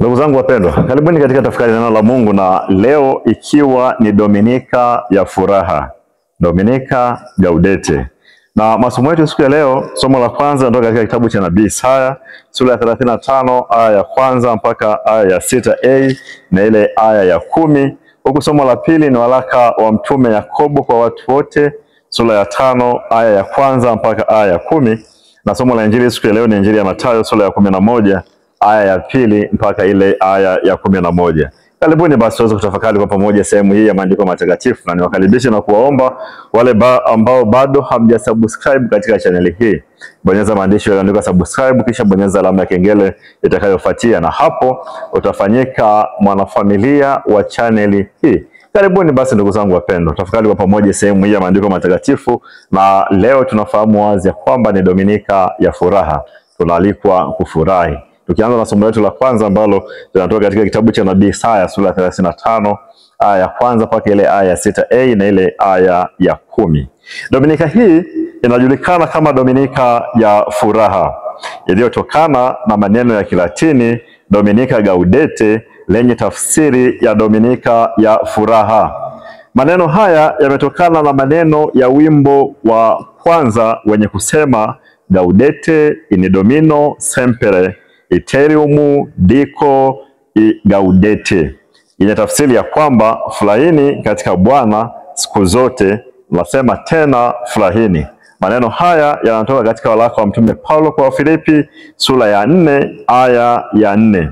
Ndugu zangu wapendwa, karibuni katika tafakari neno la Mungu, na leo ikiwa ni Dominika ya furaha, Dominika Gaudete. Na masomo yetu siku ya leo, somo la kwanza natoka katika kitabu cha Nabii Isaya, sura ya 35 aya ya kwanza mpaka aya ya 6a na ile aya ya 10. Huku somo la pili ni waraka wa mtume Yakobo kwa watu wote, sura ya 5 aya ya kwanza mpaka aya ya 10. Na somo la injili siku ya leo ni injili ya Mathayo sura ya 11 aya ya 2 mpaka ile aya ya 11. Karibuni basi tuweze kutafakari kwa pamoja sehemu hii ya maandiko matakatifu, na niwakaribishe na kuwaomba wale ambao bado hamjasubscribe katika channel hii, bonyeza maandishi yaliyoandikwa subscribe, kisha bonyeza alama ya kengele itakayofuatia, na hapo utafanyika mwanafamilia wa channel hii. Karibuni basi ndugu zangu wapendwa, tafakari kwa pamoja sehemu hii ya maandiko matakatifu, na leo tunafahamu wazi ya kwamba ni Dominika ya furaha, tunaalikwa kufurahi. Tukianza na somo letu la kwanza ambalo linatoka katika kitabu cha Nabii Isaya sura ya 35 aya ya kwanza mpaka ile aya ya 6a na ile aya ya 10. Dominika hii inajulikana kama Dominika ya furaha, iliyotokana na maneno ya Kilatini Dominika Gaudete, lenye tafsiri ya Dominika ya furaha. Maneno haya yametokana na maneno ya wimbo wa kwanza wenye kusema Gaudete in Domino Semper Eterium Dico Gaudete, yenye tafsiri ya kwamba furahini katika Bwana siku zote, nasema tena furahini. Maneno haya yanatoka katika waraka wa mtume Paulo kwa Wafilipi sura ya 4 aya ya 4.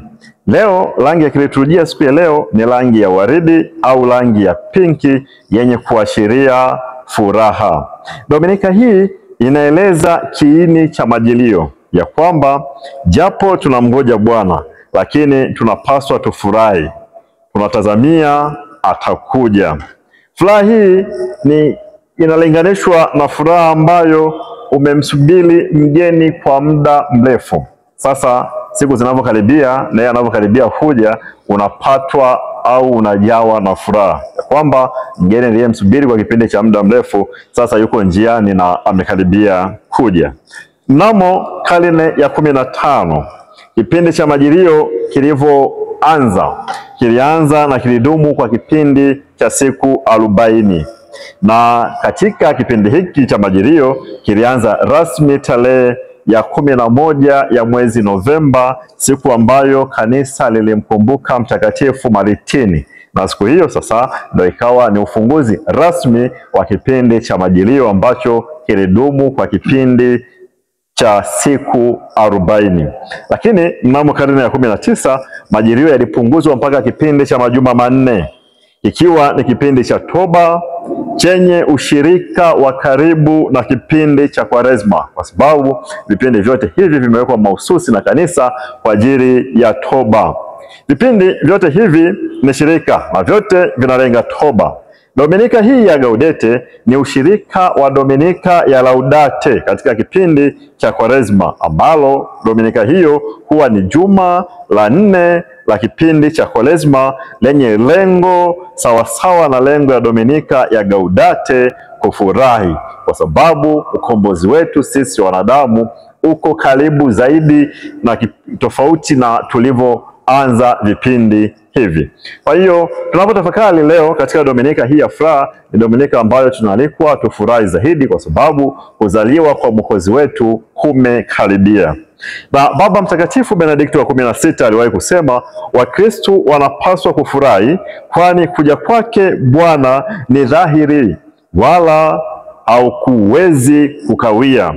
Leo rangi ya kiliturujia siku ya leo ni rangi ya waridi au rangi ya pinki yenye kuashiria furaha. Dominika hii inaeleza kiini cha majilio ya kwamba japo tunamngoja Bwana, lakini tunapaswa tufurahi, tunatazamia atakuja. Furaha hii inalinganishwa na furaha ambayo umemsubiri mgeni kwa muda mrefu. Sasa siku zinavyokaribia na yeye anavyokaribia kuja, unapatwa au unajawa na furaha ya kwamba mgeni aliyemsubiri kwa kipindi cha muda mrefu sasa yuko njiani na amekaribia kuja. Mnamo karne ya 15, kipindi cha majilio kilianza na kilidumu kwa kipindi cha siku 40. Na katika kipindi hiki cha majilio kilianza rasmi tarehe ya 11 ya mwezi Novemba, siku ambayo kanisa lilimkumbuka Mtakatifu Maritini. Na siku hiyo sasa ndio ikawa ni ufunguzi rasmi wa kipindi cha majilio ambacho kilidumu kwa kipindi cha siku 40. Lakini mnamo karne ya 19 majilio yalipunguzwa mpaka kipindi cha majuma 4, ikiwa ni kipindi cha toba chenye ushirika wa karibu na kipindi cha Kwaresma, kwa sababu vipindi vyote hivi vimewekwa mahususi na kanisa kwa ajili ya toba. Vipindi vyote hivi ni shirika na vyote vinalenga toba. Dominika hii ya Gaudete ni ushirika wa Dominika ya Laudate katika kipindi cha Kwaresma, ambalo Dominika hiyo huwa ni juma la 4 la kipindi cha Kwaresma, lenye lengo sawasawa na lengo ya Dominika ya Gaudate, kufurahi kwa sababu ukombozi wetu sisi wanadamu uko karibu zaidi na tofauti na tulivyoanza vipindi hivi. Kwa hiyo tunapotafakari leo katika Dominika hii ya furaha, ni Dominika ambayo tunaalikwa tufurahi zaidi kwa sababu kuzaliwa kwa Mwokozi wetu kumekaribia. Na Baba Mtakatifu Benedikto wa 16 aliwahi kusema, Wakristo wanapaswa kufurahi kwani kuja kwake Bwana ni dhahiri, wala haukuwezi kukawia.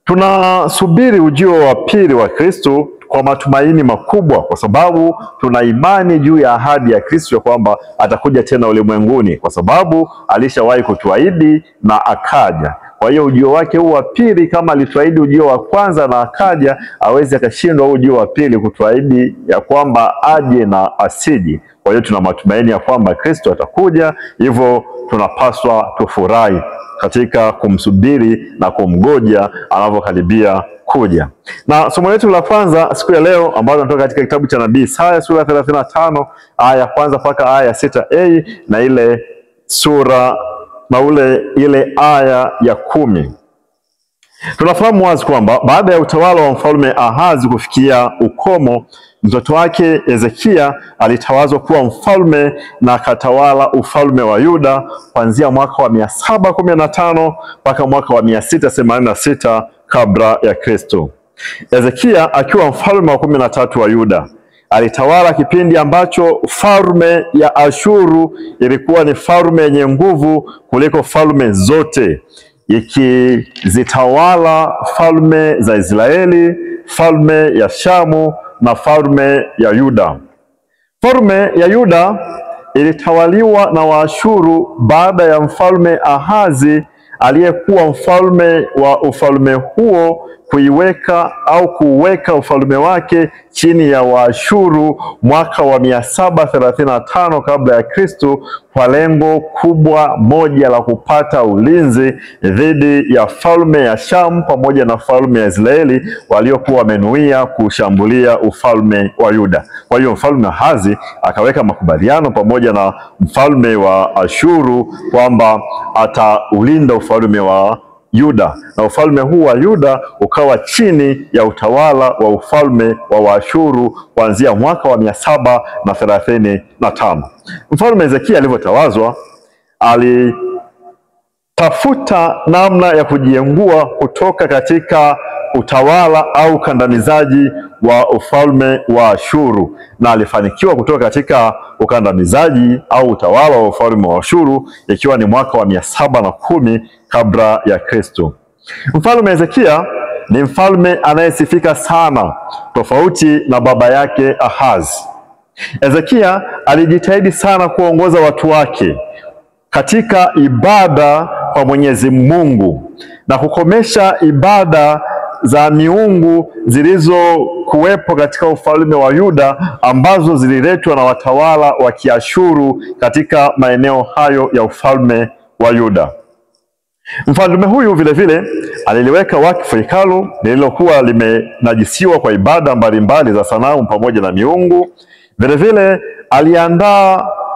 Tunasubiri ujio wa pili wa Kristo kwa matumaini makubwa, kwa sababu tuna imani juu ya ahadi ya Kristo ya kwamba atakuja tena ulimwenguni, kwa sababu alishawahi kutuahidi na akaja. Kwa hiyo ujio wake huu wa pili, kama alituahidi ujio wa kwanza na akaja, hawezi akashindwa ujio wa pili kutuahidi ya kwamba aje na asije. Kwa hiyo tuna matumaini ya kwamba Kristo atakuja, hivyo tunapaswa tufurahi katika kumsubiri na kumgoja anavyokaribia kuja. Na somo letu la kwanza siku ya leo ambalo linatoka katika kitabu cha Nabii Isaya sura ya 35 aya ya kwanza mpaka aya ya 6a na ile ile aya ya 10. Tunafahamu wazi kwamba baada ya utawala wa mfalme Ahazi kufikia ukomo, Mtoto wake Hezekia alitawazwa kuwa mfalme na akatawala ufalme wa Yuda kuanzia mwaka wa 715 mpaka mwaka wa 686 kabla ya Kristo. Hezekia akiwa mfalme wa 13 wa Yuda alitawala kipindi ambacho falme ya Ashuru ilikuwa ni falme yenye nguvu kuliko falme zote, ikizitawala falme za Israeli, falme ya Shamu na falme ya Yuda. Falme ya Yuda ilitawaliwa na Waashuru baada ya mfalme Ahazi aliyekuwa mfalme wa ufalme huo kuuweka ufalme wake chini ya Waashuru mwaka wa 735 kabla ya Kristo, kwa lengo kubwa moja la kupata ulinzi dhidi ya falme ya Shamu pamoja na falme ya Israeli waliokuwa wamenuia kushambulia ufalme wa Yuda. Kwa hiyo mfalme Ahazi akaweka makubaliano pamoja na mfalme wa Ashuru kwamba ataulinda ufalme wa Yuda, na ufalme huu wa Yuda ukawa chini ya utawala wa ufalme wa Waashuru kuanzia mwaka wa 735. Mfalme Hezekia alivyotawazwa alitafuta namna ya kujiengua kutoka katika utawala au kandamizaji wa ufalme wa Ashuru, na alifanikiwa kutoka katika ukandamizaji au utawala wa ufalme wa Ashuru ikiwa ni mwaka wa 710 kabla ya Kristo. Mfalme Hezekia ni mfalme anayesifika sana, tofauti na baba yake Ahazi. Hezekia alijitahidi sana kuongoza watu wake katika ibada kwa Mwenyezi Mungu na kukomesha ibada za miungu zilizokuwepo katika ufalme wa Yuda ambazo zililetwa na watawala wa Kiashuru katika maeneo hayo ya ufalme wa Yuda. Mfalme huyu vile vile aliliweka wakfu hekalu lililokuwa limenajisiwa kwa ibada mbalimbali za sanamu pamoja na miungu. Vile vile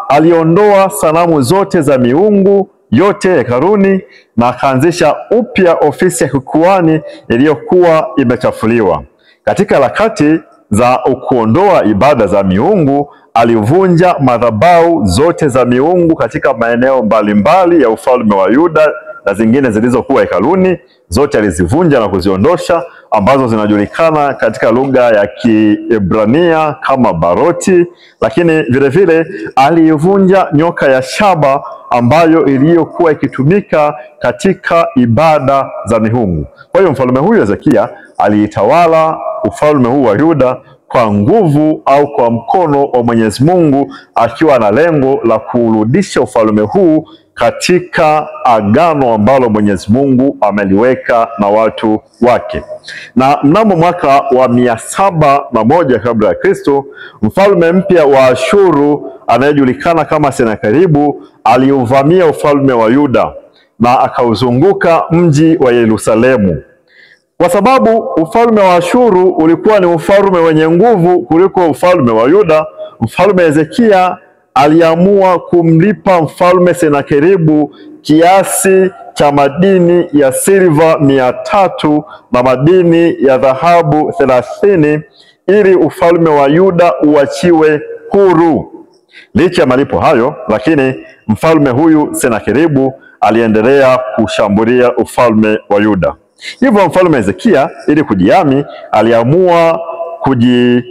aliondoa sanamu zote za miungu yote hekaluni na akaanzisha upya ofisi ya kikuhani iliyokuwa imechafuliwa. Katika harakati za kuondoa ibada za miungu, alivunja madhabahu zote za miungu katika maeneo mbalimbali ya ufalme wa Yuda, na zingine zilizokuwa hekaluni zote alizivunja na kuziondosha, ambazo zinajulikana katika lugha ya Kiebrania kama baroti. Lakini vile vile alivunja nyoka ya shaba ambayo iliyokuwa ikitumika katika ibada za miungu. Kwa hiyo mfalme huyu Hezekia aliitawala ufalme huu wa Yuda kwa nguvu au kwa mkono wa Mwenyezi Mungu, akiwa na lengo la kurudisha ufalme huu katika agano ambalo Mwenyezi Mungu ameliweka na watu wake. Na mnamo mwaka wa 701 kabla ya Kristo, mfalme mpya wa Ashuru anayejulikana kama Senakeribu aliuvamia ufalme wa Yuda na akauzunguka mji wa Yerusalemu. Kwa sababu ufalme wa Ashuru ulikuwa ni ufalme wenye nguvu kuliko ufalme wa Yuda, mfalme Hezekia aliamua kumlipa mfalme Senakeribu kiasi cha madini ya silva 300 na madini ya dhahabu 30 ili ufalme wa Yuda uachiwe huru. Licha ya malipo hayo, lakini mfalme huyu Senakeribu aliendelea kushambulia ufalme wa Yuda. Hivyo mfalme Hezekia, ili kujihami, aliamua kujilinda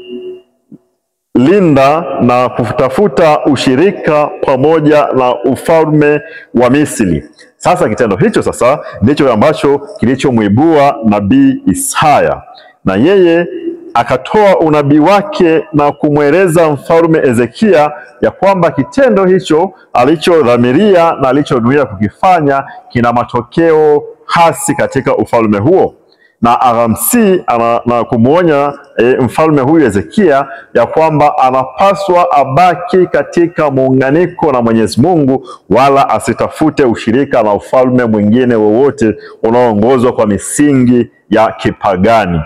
na kutafuta ushirika pamoja na ufalme wa Misri. Sasa kitendo hicho ndicho ambacho kilichomuibua nabii Isaya, na yeye akatoa unabii wake na kumweleza mfalme Hezekia ya kwamba kitendo hicho alichodhamiria na alichonuia kukifanya kina matokeo hasi katika ufalme huo, na akamsihi na kumwonya mfalme huyu Hezekia ya kwamba anapaswa abaki katika muunganiko na Mwenyezi Mungu, wala asitafute ushirika na ufalme mwingine wowote unaoongozwa kwa misingi ya kipagani.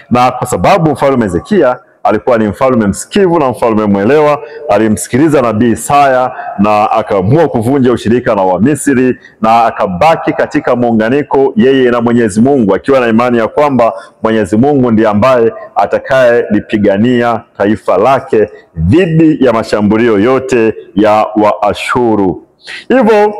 Na kwa sababu mfalme Hezekia alikuwa ni mfalme msikivu na mfalme mwelewa. Alimsikiliza nabii Isaya na akaamua kuvunja ushirika na Wamisri na akabaki katika muunganiko yeye na Mwenyezi Mungu, akiwa na imani ya kwamba Mwenyezi Mungu ndiye ambaye atakaye lipigania taifa lake dhidi ya mashambulio yote ya Waashuru. Hivyo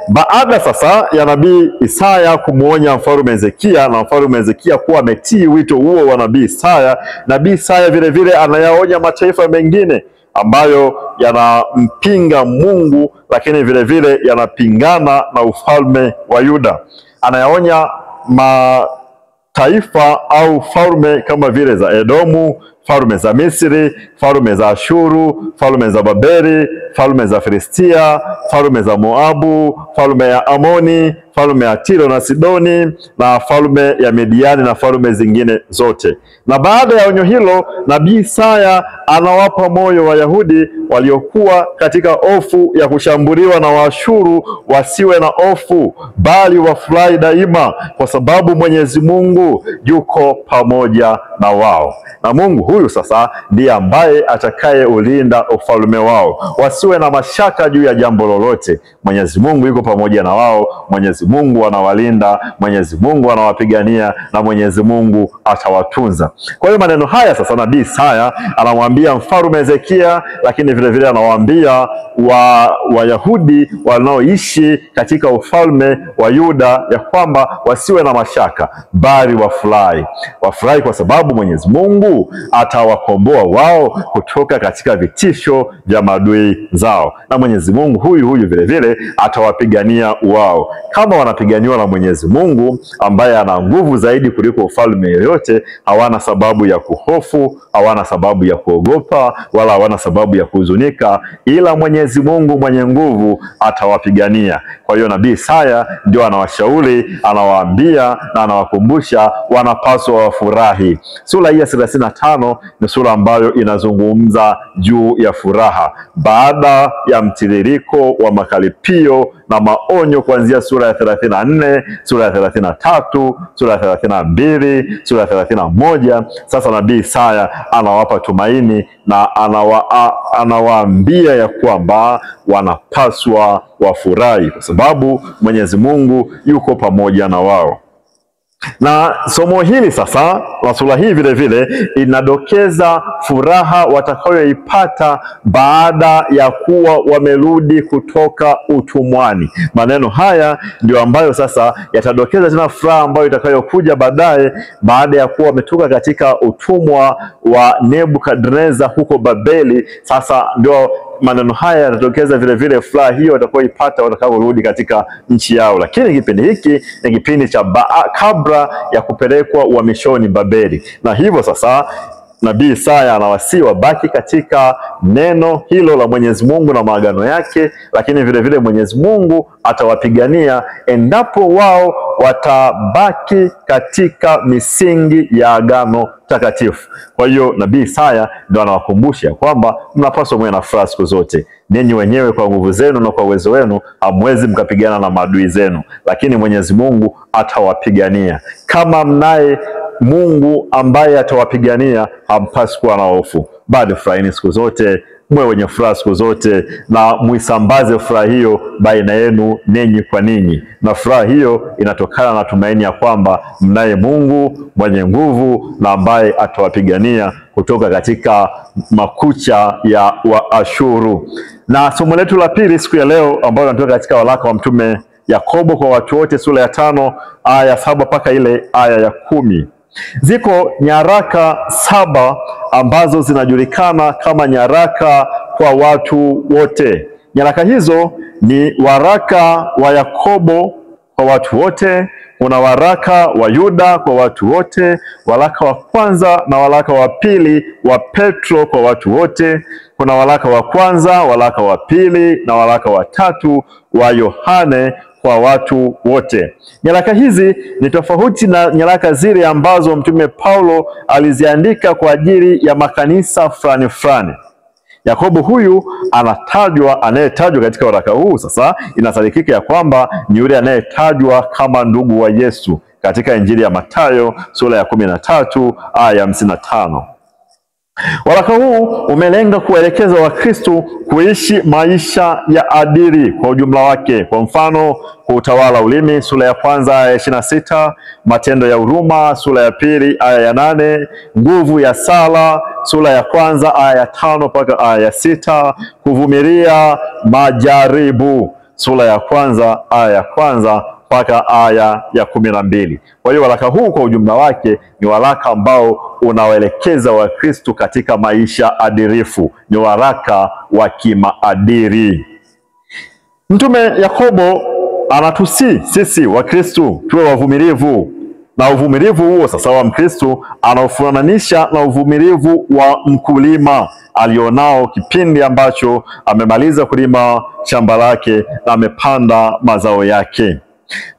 baada sasa ya nabii Isaya kumuonya mfalme Hezekia na mfalme Hezekia kuwa ametii wito huo wa nabii Isaya, nabii Isaya vile vile anayaonya mataifa mengine ambayo yanampinga Mungu, lakini vile vile yanapingana na ufalme wa Yuda. Anayaonya mataifa au falme kama vile za Edomu, falme za Misri, falme za Ashuru, falme za Babeli, falme za Filistia, falme za Moabu, falme ya Amoni, falme ya Tiro na Sidoni, na falme ya Midiani na falme zingine zote. Na baada ya onyo hilo, nabii Isaya anawapa moyo Wayahudi waliokuwa katika hofu ya kushambuliwa na Waashuru wasiwe na hofu, bali wafurahi daima, kwa sababu Mwenyezi Mungu yuko pamoja na wao. Na Mungu huyu sasa ndiye ambaye atakaye ulinda ufalme wao. Wasiwe na mashaka juu ya jambo lolote. Mwenyezi Mungu yuko pamoja na wao, Mwenyezi Mungu anawalinda, Mwenyezi Mungu anawapigania, na Mwenyezi Mungu atawatunza. Kwa hiyo maneno haya sasa nabii Isaya anamwambia mfalme Hezekia, lakini vile vile anawaambia Wayahudi wanaoishi katika ufalme wa Yuda ya kwamba wasiwe na mashaka, bali wafurahi. Wafurahi kwa sababu Mwenyezi Mungu atawakomboa wao kutoka katika vitisho vya maadui zao, na Mwenyezi Mungu huyu vile vile atawapigania wao. Kama wanapiganiwa na Mwenyezi Mungu ambaye ana nguvu zaidi kuliko ufalme yoyote, hawana sababu ya kuhofu, hawana sababu ya kuogopa, wala hawana sababu ya kuhuzunika, ila Mwenyezi Mungu mwenye nguvu atawapigania. Kwa hiyo nabii Isaya ndio anawashauri, anawaambia na anawakumbusha wanapaswa wafurahi. Sura hii ya 35 ni sura ambayo inazungumza juu ya furaha baada ya mtiririko wa makaripio na maonyo kuanzia sura ya 34, sura ya 33, sura ya 32, sura ya 31. Sasa nabii Isaya anawapa tumaini na anawaambia ya kwamba wanapaswa wafurahi kwa sababu Mwenyezi Mungu yuko pamoja na wao. Na somo hili sasa la sura hii vile vile inadokeza furaha watakayoipata baada ya kuwa wamerudi kutoka utumwani. Maneno haya ndio ambayo sasa yatadokeza tena furaha ambayo itakayokuja baadaye baada ya kuwa wametoka katika utumwa wa Nebukadneza huko Babeli. Sasa ndio maneno haya yanatokeza vile vile furaha hiyo watakayoipata watakaporudi katika nchi yao. Lakini kipindi hiki ni kipindi cha kabla ya kupelekwa uhamishoni Babeli, na hivyo sasa nabii Isaya anawasihi wabaki katika neno hilo la Mwenyezi Mungu na maagano yake, lakini vile vile Mwenyezi Mungu atawapigania endapo wao watabaki katika misingi ya agano takatifu. Kwa hiyo nabii Isaya ndio anawakumbusha kwamba mnapaswa mwe na furaha siku zote. Ninyi wenyewe kwa nguvu zenu na kwa uwezo wenu hamwezi mkapigana na maadui zenu, lakini Mwenyezi Mungu atawapigania. Kama mnaye Mungu ambaye atawapigania, hampaswi kuwa na hofu, bali furahini siku zote, mwe wenye furaha siku zote, na muisambaze furaha hiyo baina yenu ninyi kwa ninyi. Na furaha hiyo inatokana na tumaini ya kwamba mnaye Mungu mwenye nguvu na ambaye atawapigania kutoka katika makucha ya Waashuru. Na somo letu la pili siku ya leo ambalo linatoka katika waraka wa mtume Yakobo kwa watu wote, sura ya 5 aya ya 7 mpaka ile aya ya 10. Ziko nyaraka 7 ambazo zinajulikana kama nyaraka kwa watu wote. Nyaraka hizo ni waraka wa Yakobo kwa watu wote, kuna waraka wa Yuda kwa watu wote, waraka wa kwanza na waraka wa pili wa Petro kwa watu wote, kuna waraka wa kwanza, waraka wa pili na waraka wa tatu wa Yohane kwa watu wote. Nyaraka hizi ni tofauti na nyaraka zile ambazo mtume Paulo aliziandika kwa ajili ya makanisa fulani fulani. Yakobo huyu anayetajwa katika waraka huu sasa inasadikika ya kwamba ni yule anayetajwa kama ndugu wa Yesu katika Injili ya Mathayo sura ya 13 aya ya 55. Waraka huu umelenga kuelekeza Wakristo kuishi maisha ya adili kwa ujumla wake. Kwa mfano, kuutawala ulimi, sura ya 1 aya ya 26, matendo ya huruma, sura ya 2 aya ya 8, nguvu ya sala, sura ya 1 aya ya 5 mpaka aya ya 6, kuvumilia majaribu, sura ya 1 aya ya 1 mpaka aya ya 12. Kwa hiyo waraka huu kwa ujumla wake ni waraka ambao unawaelekeza Wakristo katika maisha adilifu, ni waraka wa kimaadili. Mtume Yakobo anatusi sisi Wakristo tuwe wavumilivu, na uvumilivu huo sasa wa Mkristo anaufananisha na uvumilivu wa mkulima alionao kipindi ambacho amemaliza kulima shamba lake na amepanda mazao yake.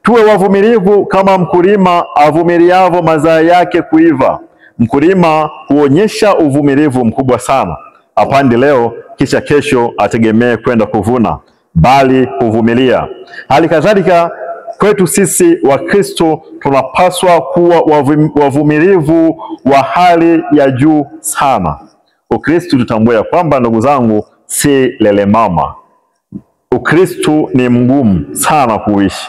Tuwe wavumilivu kama mkulima avumiliavyo mazao yake kuiva. Mkulima huonyesha uvumilivu mkubwa sana. Hapandi leo kisha kesho ategemee kwenda kuvuna, bali huvumilia. Hali kadhalika kwetu sisi Wakristo tunapaswa kuwa wavumilivu wa hali ya juu sana. Ukristo tutambue kwamba, ndugu zangu, si lele mama. Ukristo ni mgumu sana kuishi.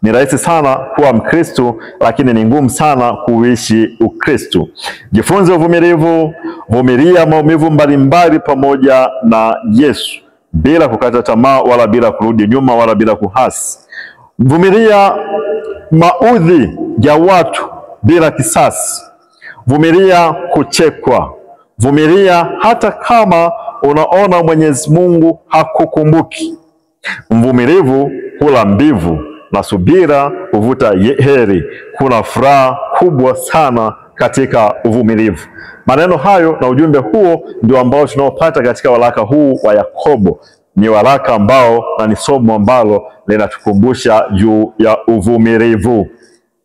Ni rahisi sana kuwa Mkristo, lakini ni ngumu sana kuishi Ukristo. Jifunze uvumilivu, vumilia maumivu mbalimbali pamoja na Yesu, bila kukata tamaa wala bila kurudi nyuma wala bila kuhasi. Vumilia maudhi ya watu bila kisasi. Vumilia kuchekwa. Vumilia hata kama unaona Mwenyezi Mungu hakukumbuki. Mvumilivu hula mbivu na subira huvuta heri. Kuna furaha kubwa sana katika uvumilivu. Maneno hayo na ujumbe huo ndio ambao tunaopata katika waraka huu wa Yakobo. Ni waraka ambao na ni somo ambalo linatukumbusha juu ya uvumilivu.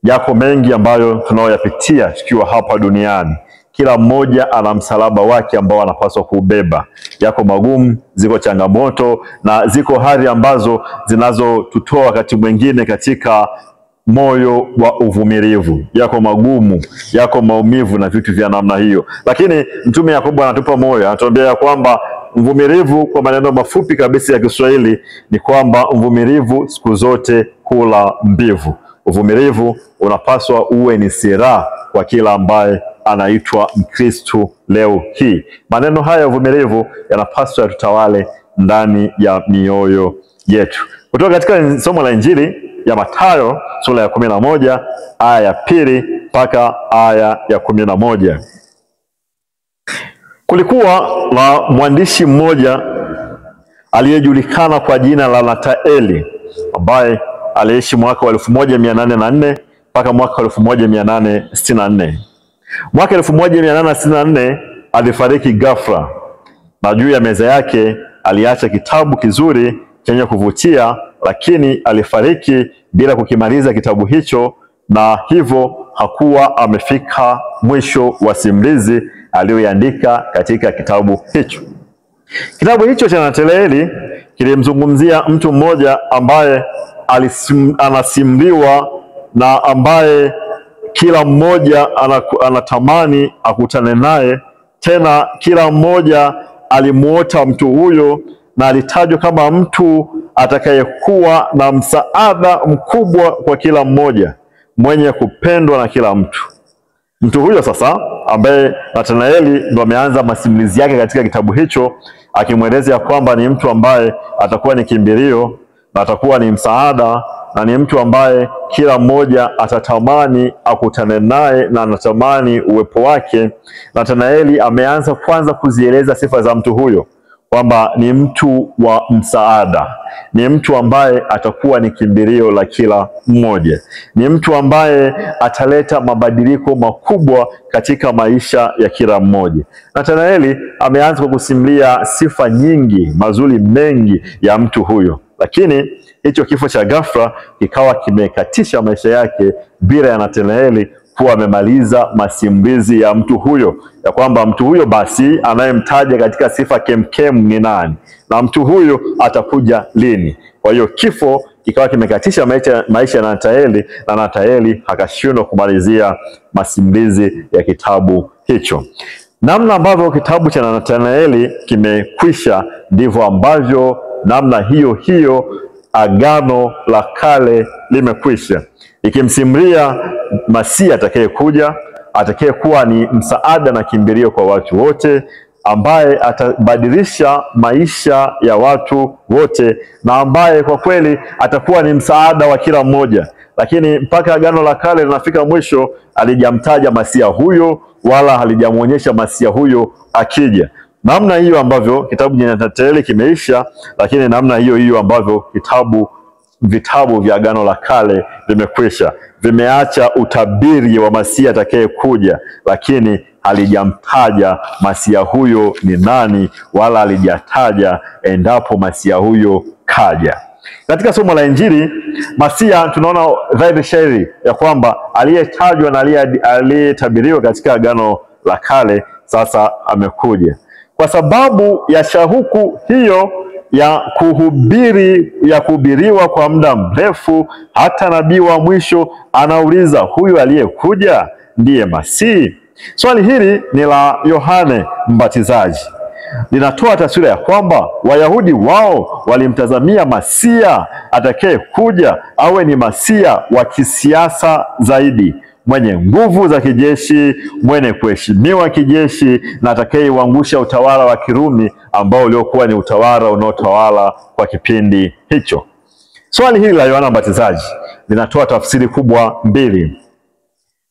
Yako mengi ambayo tunaoyapitia tukiwa hapa duniani. Kila mmoja ana msalaba wake ambao anapaswa kubeba. Yako magumu, ziko changamoto na ziko hali ambazo zinazotutoa wakati mwingine katika moyo wa uvumilivu. Yako magumu, yako maumivu na vitu vya namna hiyo. Lakini Mtume Yakobo anatupa moyo, anatuambia kwamba mvumilivu, kwa maneno mafupi kabisa ya Kiswahili, ni kwamba mvumilivu siku zote hula mbivu. Uvumilivu unapaswa uwe ni silaha kwa kila ambaye anaitwa Mkristo leo hii. Maneno haya ya uvumilivu yanapaswa yatutawale ndani ya mioyo yetu. Kutoka katika somo la Injili ya Mathayo sura ya 11 aya ya 2 mpaka aya ya 11. Kulikuwa na mwandishi mmoja aliyejulikana kwa jina la Nathanaeli, ambaye aliishi mwaka wa 1804 mpaka mwaka wa 1864. Mwaka 1864 alifariki ghafla, na juu ya meza yake aliacha kitabu kizuri chenye kuvutia, lakini alifariki bila kukimaliza kitabu hicho, na hivyo hakuwa amefika mwisho wa simulizi aliyoandika katika kitabu hicho. Kitabu hicho cha Nathanaeli kilimzungumzia mtu mmoja ambaye anasimuliwa na ambaye kila mmoja anatamani akutane naye. Tena kila mmoja alimuota mtu huyo, na alitajwa kama mtu atakayekuwa na msaada mkubwa kwa kila mmoja, mwenye kupendwa na kila mtu. Mtu huyo sasa, ambaye Nathanaeli ndo ameanza masimulizi yake katika kitabu hicho, akimweleza kwamba ni mtu ambaye atakuwa ni kimbilio na atakuwa ni msaada, na ni mtu ambaye kila mmoja atatamani akutane naye na anatamani uwepo wake. Nathanaeli ameanza kwanza kuzieleza sifa za mtu huyo, kwamba ni mtu wa msaada, ni mtu ambaye atakuwa ni kimbilio la kila mmoja, ni mtu ambaye ataleta mabadiliko makubwa katika maisha ya kila mmoja. Nathanaeli ameanza kwa kusimulia sifa nyingi, mazuri mengi ya mtu huyo, lakini hicho kifo cha ghafla kikawa kimekatisha maisha yake bila ya Nathanaeli kuwa amemaliza masimulizi ya mtu huyo, ya kwamba mtu huyo basi anayemtaja katika sifa kemkem ni nani, na mtu huyo atakuja lini. Kwa hiyo kifo kikawa kimekatisha maisha ya Nathanaeli, na Nathanaeli akashindwa kumalizia masimulizi ya kitabu hicho. Namna ambavyo kitabu cha Nathanaeli kimekwisha, ndivyo ambavyo namna hiyo hiyo Agano la Kale limekwisha, ikimsimulia Masia atakayekuja, atakayekuwa ni msaada na kimbilio kwa watu wote, ambaye atabadilisha maisha ya watu wote, na ambaye kwa kweli atakuwa ni msaada wa kila mmoja. Lakini mpaka Agano la Kale linafika mwisho, alijamtaja Masia huyo wala halijamuonyesha Masia huyo akija. Namna hiyo ambavyo kitabu cha Nathanaeli kimeisha, lakini namna hiyo hiyo ambavyo vitabu vya Agano la Kale vimekwisha, vimeacha utabiri wa Masia atakayekuja, lakini halijamtaja Masia huyo ni nani, wala halijataja endapo Masia huyo kaja. Katika somo la Injili, Masia tunaona dhahiri shahiri ya kwamba aliyetajwa na aliyetabiriwa katika Agano la Kale sasa amekuja. Kwa sababu ya shauku hiyo ya kuhubiriwa kwa muda mrefu, hata nabii wa mwisho anauliza, huyu aliyekuja ndiye Masihi? Swali hili ni la Yohane Mbatizaji. Linatoa taswira ya kwamba Wayahudi wao walimtazamia Masia atakayekuja awe ni Masia wa kisiasa zaidi, mwenye nguvu za kijeshi, mwenye kuheshimiwa kijeshi, na atakayeuangusha utawala wa Kirumi ambao uliokuwa ni utawala unaotawala kwa kipindi hicho. Swali hili la Yohana Mbatizaji linatoa tafsiri kubwa mbili.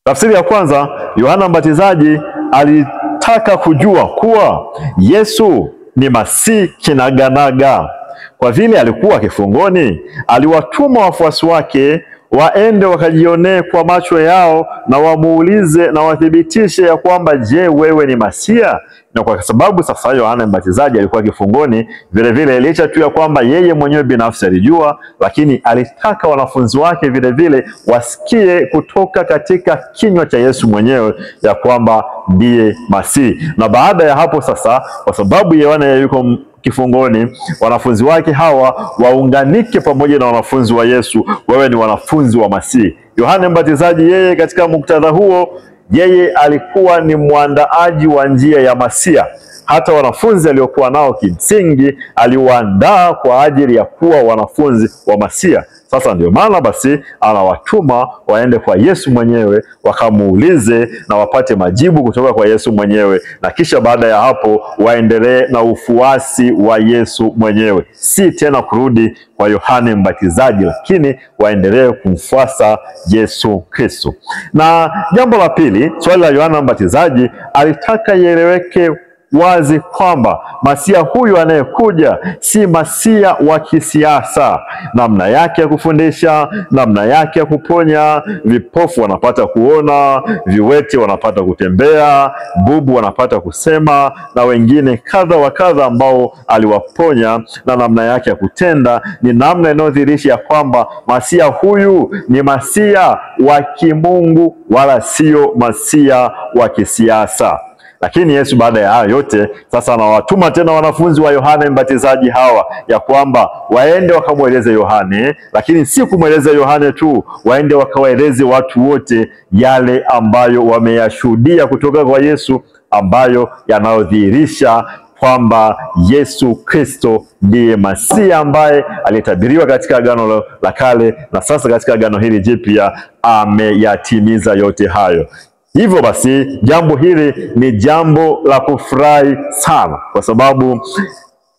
Tafsiri ya kwanza, Yohana Mbatizaji alitaka kujua kuwa Yesu ni Masihi kinaganaga. Kwa vile alikuwa kifungoni, aliwatuma wafuasi wake waende wakajionee kwa macho yao na wamuulize na wathibitishe ya kwamba, je, wewe ni Masia? Na kwa sababu sasa Yohana Mbatizaji alikuwa kifungoni, vile vile licha tu ya kwamba yeye mwenyewe binafsi alijua, lakini alitaka wanafunzi wake vile vile wasikie kutoka katika kinywa cha Yesu mwenyewe ya kwamba ndiye Masihi. Na baada ya hapo sasa, kwa sababu Yohana yuko kifungoni, wanafunzi wake hawa waunganike pamoja na wanafunzi wa Yesu, wewe ni wanafunzi wa Masihi. Yohana Mbatizaji yeye katika muktadha huo, yeye alikuwa ni mwandaaji wa njia ya Masia. Hata wanafunzi aliokuwa nao kimsingi aliwaandaa kwa ajili ya kuwa wanafunzi wa Masia. Sasa ndio maana basi anawatuma waende kwa Yesu mwenyewe wakamuulize na wapate majibu kutoka kwa Yesu mwenyewe, na kisha baada ya hapo waendelee na ufuasi wa Yesu mwenyewe, si tena kurudi kwa Yohane Mbatizaji, lakini waendelee kumfuasa Yesu Kristo. Na jambo la pili, swali la Yohana Mbatizaji, alitaka ieleweke wazi kwamba Masia huyu anayekuja si Masia wa kisiasa. Namna yake ya kufundisha, namna yake ya kuponya, vipofu wanapata kuona, viwete wanapata kutembea, bubu wanapata kusema, na wengine kadha wa kadha ambao aliwaponya, na namna yake ya kutenda ni namna inayodhihirisha ya kwamba Masia huyu ni Masia wa kimungu wala sio Masia wa kisiasa. Lakini Yesu baada ya hayo yote sasa anawatuma tena wanafunzi wa Yohane Mbatizaji hawa ya kwamba waende wakamweleze Yohane, lakini si kumweleza Yohane tu, waende wakawaeleze watu wote yale ambayo wameyashuhudia kutoka kwa Yesu, ambayo yanayodhihirisha kwamba Yesu Kristo ndiye Masia ambaye alitabiriwa katika Agano la Kale, na sasa katika Agano hili Jipya ameyatimiza yote hayo. Hivyo basi jambo hili ni jambo la kufurahi sana, kwa sababu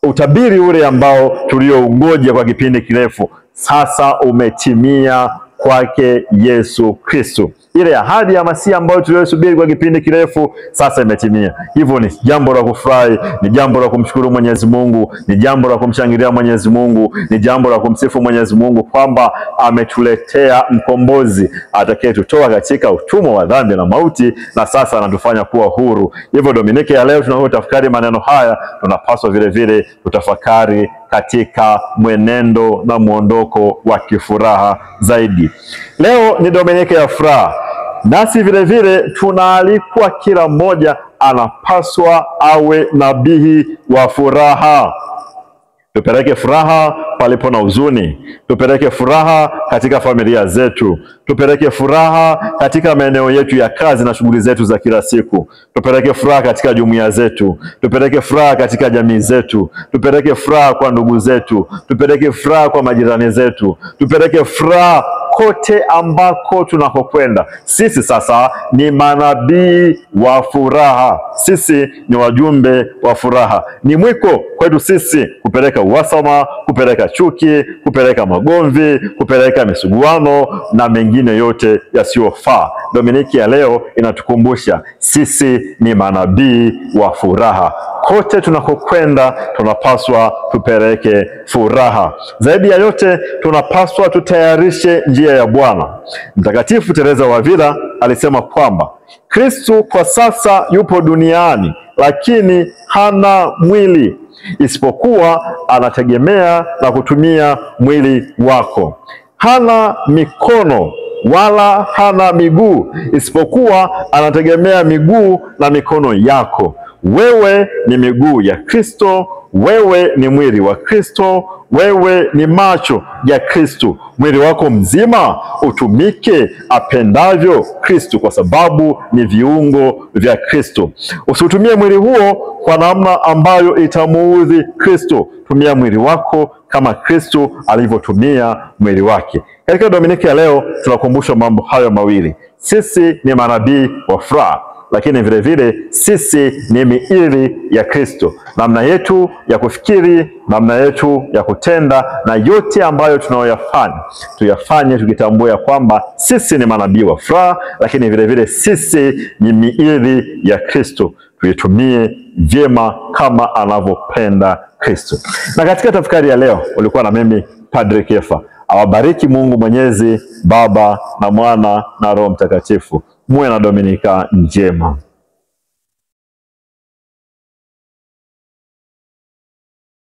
utabiri ule ambao tulioungoja kwa kipindi kirefu sasa umetimia kwake Yesu Kristo. Ile ahadi ya Masia ambayo tuliyosubiri kwa kipindi kirefu sasa imetimia. Hivyo ni jambo la kufurahi, ni jambo la kumshukuru Mwenyezi Mungu, ni jambo la kumshangilia Mwenyezi Mungu, ni jambo la kumsifu Mwenyezi Mungu kwamba ametuletea mkombozi atakayetutoa katika utumwa wa dhambi na mauti, na sasa anatufanya kuwa huru. Hivyo Dominiki ya leo tunapotafakari maneno haya, tunapaswa vile vile kutafakari katika mwenendo na muondoko wa kifuraha zaidi. Leo ni Dominiki ya furaha, nasi vile vile tunaalikwa, kila mmoja anapaswa awe nabii wa furaha. Tupeleke furaha palipo na huzuni, tupeleke furaha katika familia zetu, tupeleke furaha katika maeneo yetu ya kazi na shughuli zetu za kila siku, tupeleke furaha katika jumuiya zetu, tupeleke furaha katika jamii zetu, tupeleke furaha kwa ndugu zetu, tupeleke furaha kwa majirani zetu, tupeleke furaha kote ambako tunakokwenda. Sisi sasa ni manabii wa furaha, sisi ni wajumbe wa furaha. Ni mwiko kwetu sisi kupeleka uhasama, kupeleka chuki, kupeleka magomvi, kupeleka misuguano na mengine yote yasiyofaa. Dominiki ya leo inatukumbusha sisi ni manabii wa furaha. Kote tunakokwenda tunapaswa tupeleke furaha. Zaidi ya yote tunapaswa tutayarishe njia ya Bwana. Mtakatifu Teresa wa Avila alisema kwamba Kristo kwa sasa yupo duniani lakini hana mwili, isipokuwa anategemea na kutumia mwili wako. Hana mikono wala hana miguu, isipokuwa anategemea miguu na mikono yako. Wewe ni miguu ya Kristo, wewe ni mwili wa Kristo, wewe ni macho ya Kristo. Mwili wako mzima utumike apendavyo Kristo, kwa sababu ni viungo vya Kristo. Usitumie mwili huo kwa namna ambayo itamuudhi Kristo. Tumia mwili wako kama Kristo alivyotumia mwili wake. Katika Dominiki ya leo tunakumbusha mambo hayo mawili. Sisi ni manabii wa furaha, lakini vile vile sisi ni miili ya Kristo. Namna yetu ya kufikiri, namna yetu ya kutenda na yote ambayo tunayoyafanya, tuyafanye tukitambua ya kwamba sisi ni manabii wa furaha, lakini vile vile sisi ni miili ya Kristo. Tuitumie vyema kama anavyopenda Kristo. Na katika tafakari ya leo ulikuwa na mimi Padre Kefa. Awabariki Mungu Mwenyezi, Baba na Mwana na Roho Mtakatifu. Muwe na Dominika njema.